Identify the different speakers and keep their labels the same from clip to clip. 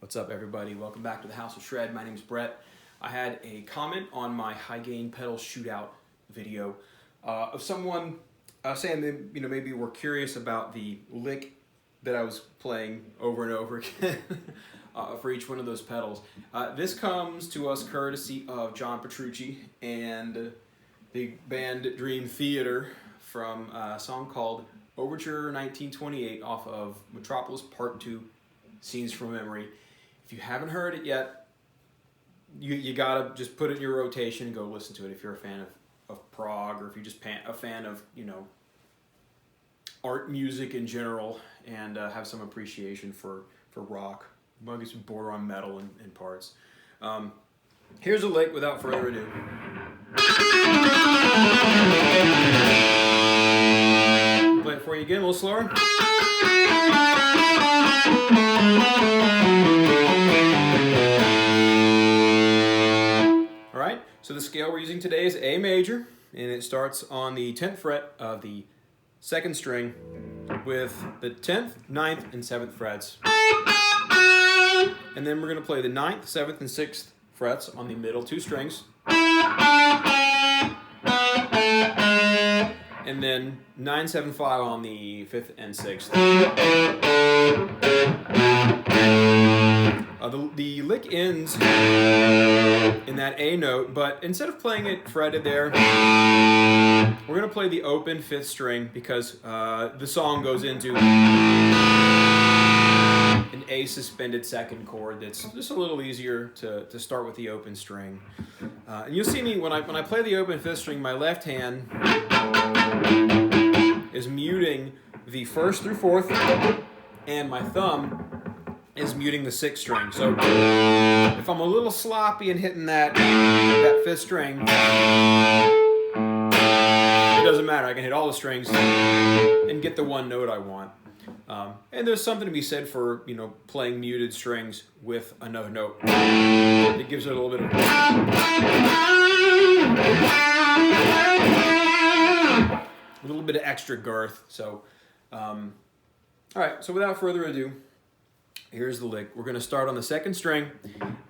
Speaker 1: What's up, everybody? Welcome back to the House of Shred. My name's Brett. I had a comment on my high gain pedal shootout video of someone saying that maybe we're curious about the lick that I was playing over and over again for each one of those pedals. This comes to us courtesy of John Petrucci and the band Dream Theater from a song called Overture 1928 off of Metropolis Part 2, Scenes from Memory. If you haven't heard it yet, you gotta just put it in your rotation and go listen to it if you're a fan of prog, or if you're just a fan of art music in general and have some appreciation for rock. I guess border on metal in parts. Here's a lick without further ado. Play it for you again, a little slower. Alright, so the scale we're using today is A major, and it starts on the 10th fret of the 2nd string with the 10th, 9th, and 7th frets. And then we're going to play the 9th, 7th, and 6th frets on the middle 2 strings. And then 9, 7, 5 on the 5th and 6th. The lick ends in that A note, but instead of playing it fretted there, we're going to play the open 5th string because the song goes into an A suspended 2nd chord that's just a little easier to start with the open string. And you'll see me when I play the open 5th string, my left hand is muting the 1st through 4th, and my thumb is muting the 6th string. So if I'm a little sloppy and hitting that 5th string, it doesn't matter. I can hit all the strings and get the one note I want. And there's something to be said for playing muted strings with another note. It gives it a little bit of extra girth. So, all right. So without further ado, here's the lick. We're going to start on the 2nd string,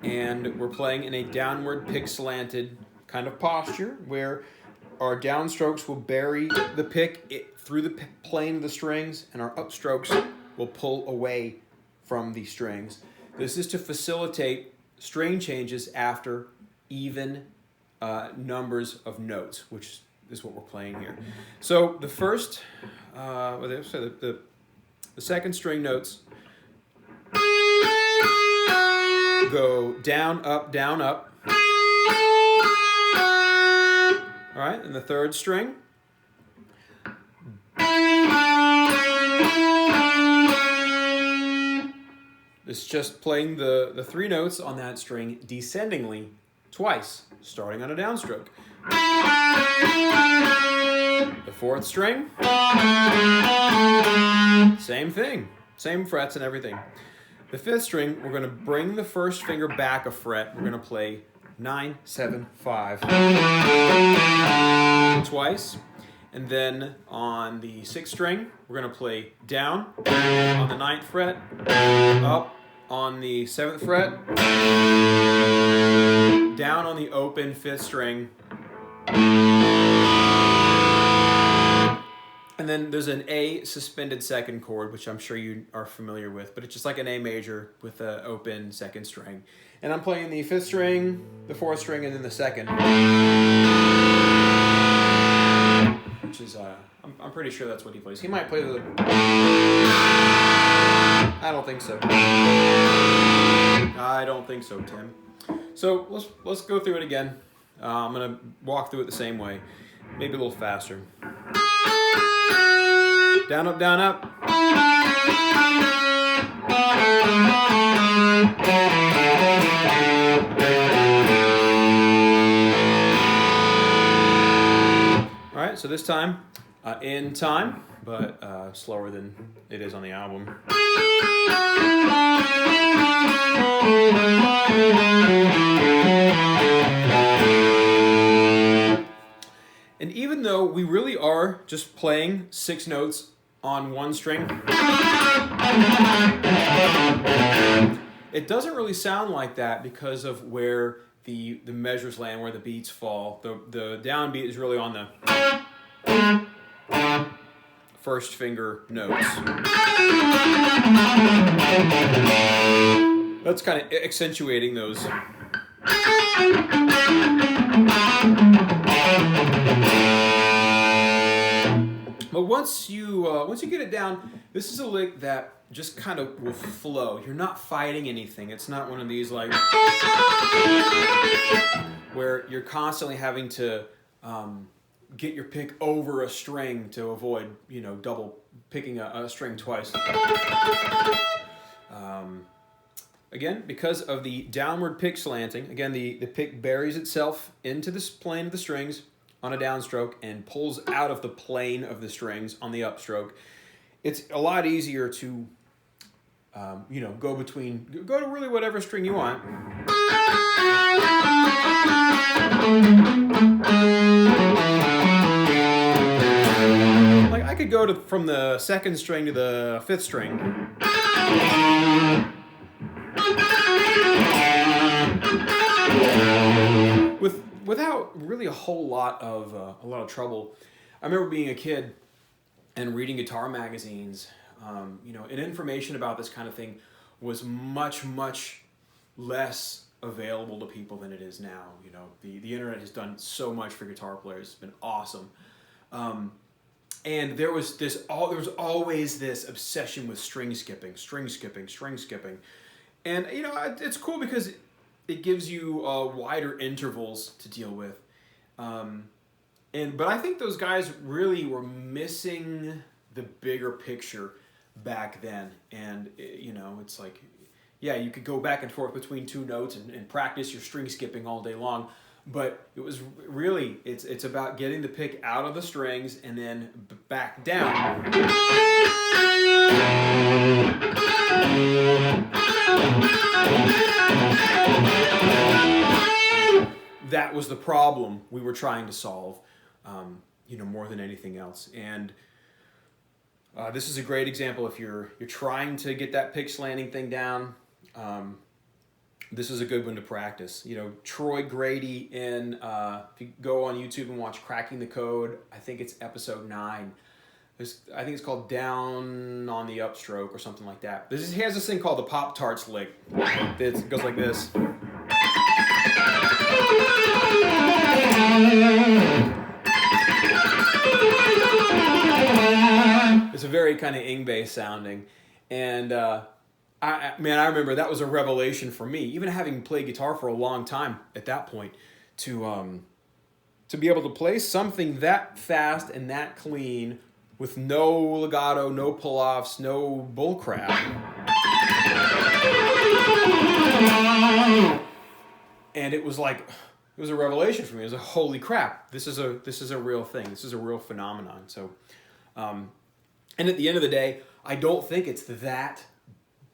Speaker 1: and we're playing in a downward pick slanted kind of posture where our downstrokes will bury the pick through the plane of the strings, and our upstrokes will pull away from the strings. This is to facilitate string changes after even numbers of notes, which is what we're playing here. So the first, the 2nd string notes go down, up, down, up. All right, and the 3rd string. It's just playing the 3 notes on that string descendingly twice, starting on a downstroke. The 4th string, same thing, same frets and everything. The 5th string, we're going to bring the 1st finger back a fret. We're going to play 9, 7, 5 twice. And then on the 6th string, we're going to play down on the 9th fret, up on the 7th fret, down on the open 5th string. And then there's an A suspended 2nd chord, which I'm sure you are familiar with, but it's just like an A major with an open 2nd string. And I'm playing the 5th string, the 4th string, and then the 2nd. Which is, I'm pretty sure that's what he plays. He might play the... I don't think so. I don't think so, Tim. So let's go through it again. I'm going to walk through it the same way, maybe a little faster. Down, up, down, up. All right, so this time in time, but slower than it is on the album. And even though we really are just playing 6 notes on one string, It doesn't really sound like that because of where the measures land, where the beats fall. The downbeat is really on the first finger notes. That's kind of accentuating those. But once you get it down, this is a lick that just kind of will flow. You're not fighting anything. It's not one of these like where you're constantly having to get your pick over a string to avoid, double picking a string twice. Again, because of the downward pick slanting, again, the pick buries itself into this plane of the strings on a downstroke and pulls out of the plane of the strings on the upstroke. It's a lot easier to, go to really whatever string you want. Like I could go from the second string to the fifth string. Without really a whole lot of trouble. I remember being a kid and reading guitar magazines, and information about this kind of thing was much, much less available to people than it is now. The internet has done so much for guitar players. It's been awesome. And there was always this obsession with string skipping. And, it's cool because it gives you wider intervals to deal with. But I think those guys really were missing the bigger picture back then. And, it's like, yeah, you could go back and forth between two notes and practice your string skipping all day long. But it was really, it's about getting the pick out of the strings and then back down. That was the problem we were trying to solve, more than anything else. And this is a great example if you're trying to get that pick slanting thing down. This is a good one to practice. Troy Grady if you go on YouTube and watch Cracking the Code, I think it's episode 9. I think it's called Down on the Upstroke or something like that. He has this thing called the Pop-Tarts lick. It goes like this. It's a very kind of Yngwie sounding. And I remember that was a revelation for me, even having played guitar for a long time at that point, to be able to play something that fast and that clean with no legato, no pull-offs, no bullcrap. And it was a revelation for me. It was holy crap, this is a real thing. This is a real phenomenon. So, and at the end of the day, I don't think it's that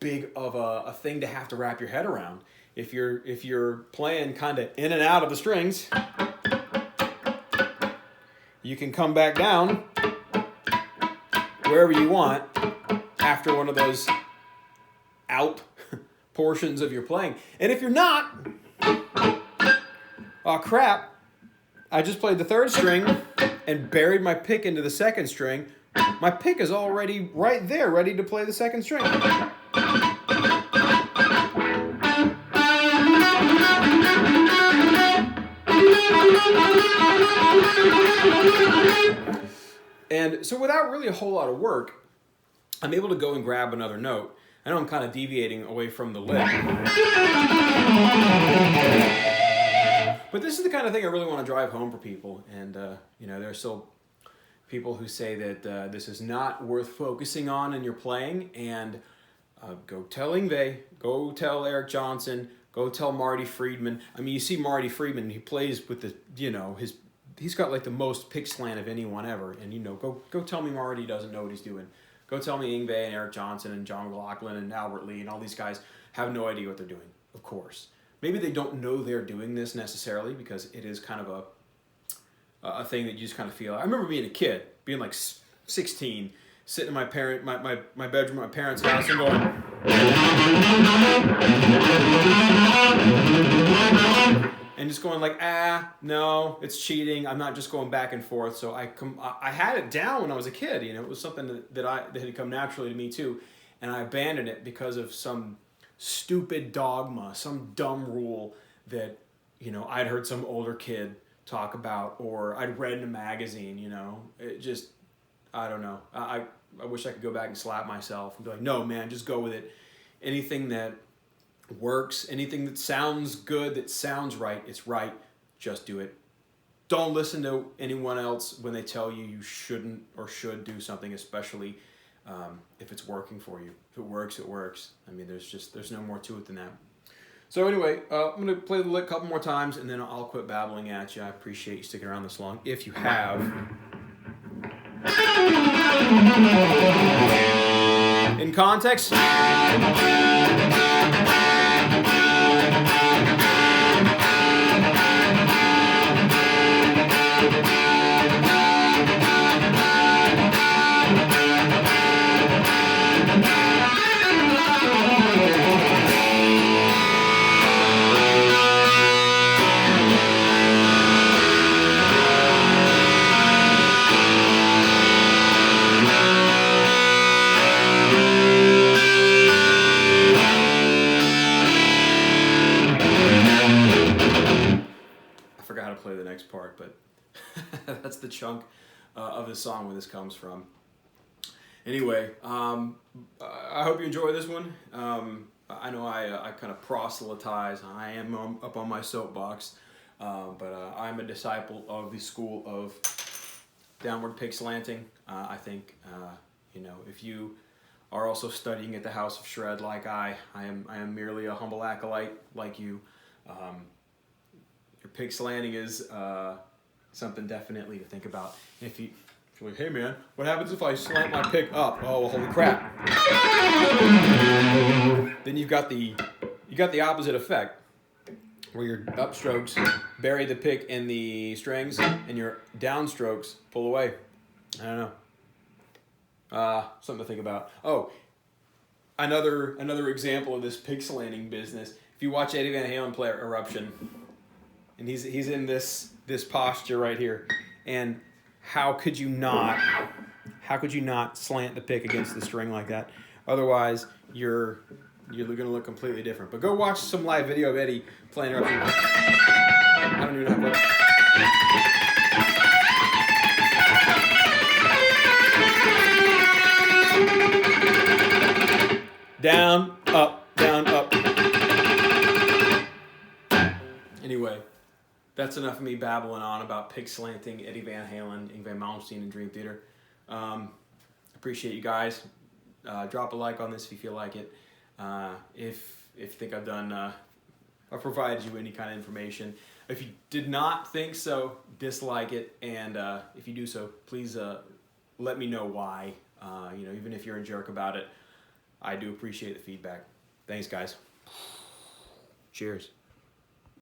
Speaker 1: big of a thing to have to wrap your head around. If you're playing kind of in and out of the strings, you can come back down wherever you want after one of those out portions of your playing. And if you're not, oh crap, I just played the third string and buried my pick into the second string. My pick is already right there, ready to play the second string. And so without really a whole lot of work, I'm able to go and grab another note. I know I'm kind of deviating away from the lick. But this is the kind of thing I really want to drive home for people. And, there are still people who say that this is not worth focusing on in your playing. And go tell Yngwie, go tell Eric Johnson, go tell Marty Friedman. I mean, you see Marty Friedman, he plays with the, he's got like the most pick slant of anyone ever. And, go tell me Marty doesn't know what he's doing. Go tell me Yngwie and Eric Johnson and John McLaughlin and Albert Lee and all these guys have no idea what they're doing, of course. Maybe they don't know they're doing this necessarily because it is kind of a thing that you just kind of feel. I remember being a kid, being like 16, sitting in my bedroom at my parents' house and going... just going like, no, it's cheating. I'm not just going back and forth. So I had it down when I was a kid. You know, it was something that had come naturally to me too, and I abandoned it because of some stupid dogma, some dumb rule that, you know, I'd heard some older kid talk about, or I'd read in a magazine. You know, it just, I don't know. I wish I could go back and slap myself and be like, no, man, just go with it. Anything that works, anything that sounds good, that sounds right, it's right. Just do it. Don't listen to anyone else when they tell you you shouldn't or should do something, especially if it's working for you. If it works, it works. I mean, there's no more to it than that. So anyway, I'm going to play the lick a couple more times, and then I'll quit babbling at you. I appreciate you sticking around this long. If you have. In context. Play the next part, but that's the chunk of the song where this comes from. Anyway, I hope you enjoy this one. I know I kind of proselytize. I am up on my soapbox, but I'm a disciple of the school of downward pick slanting. I think you know, if you are also studying at the House of Shred like I am merely a humble acolyte like you. Your pick slanting is something definitely to think about. If you're like, hey man, what happens if I slant my pick up? Oh, well, holy crap! Then you've got the opposite effect, where your upstrokes bury the pick in the strings, and your downstrokes pull away. I don't know. Something to think about. Oh, another example of this pick slanting business. If you watch Eddie Van Halen play Eruption. And he's in this posture right here, and how could you not slant the pick against the string like that? Otherwise, you're going to look completely different. But go watch some live video of Eddie playing Eruption. I don't even know how to. Down, up, down, up. Anyway. That's enough of me babbling on about pick slanting, Eddie Van Halen, Yngwie, Malmsteen, and Dream Theater. Appreciate you guys. Drop a like on this if you feel like it. If you think I've provided you any kind of information. If you did not think so, dislike it, and if you do so, please let me know why. You know, even if you're a jerk about it, I do appreciate the feedback. Thanks, guys. Cheers.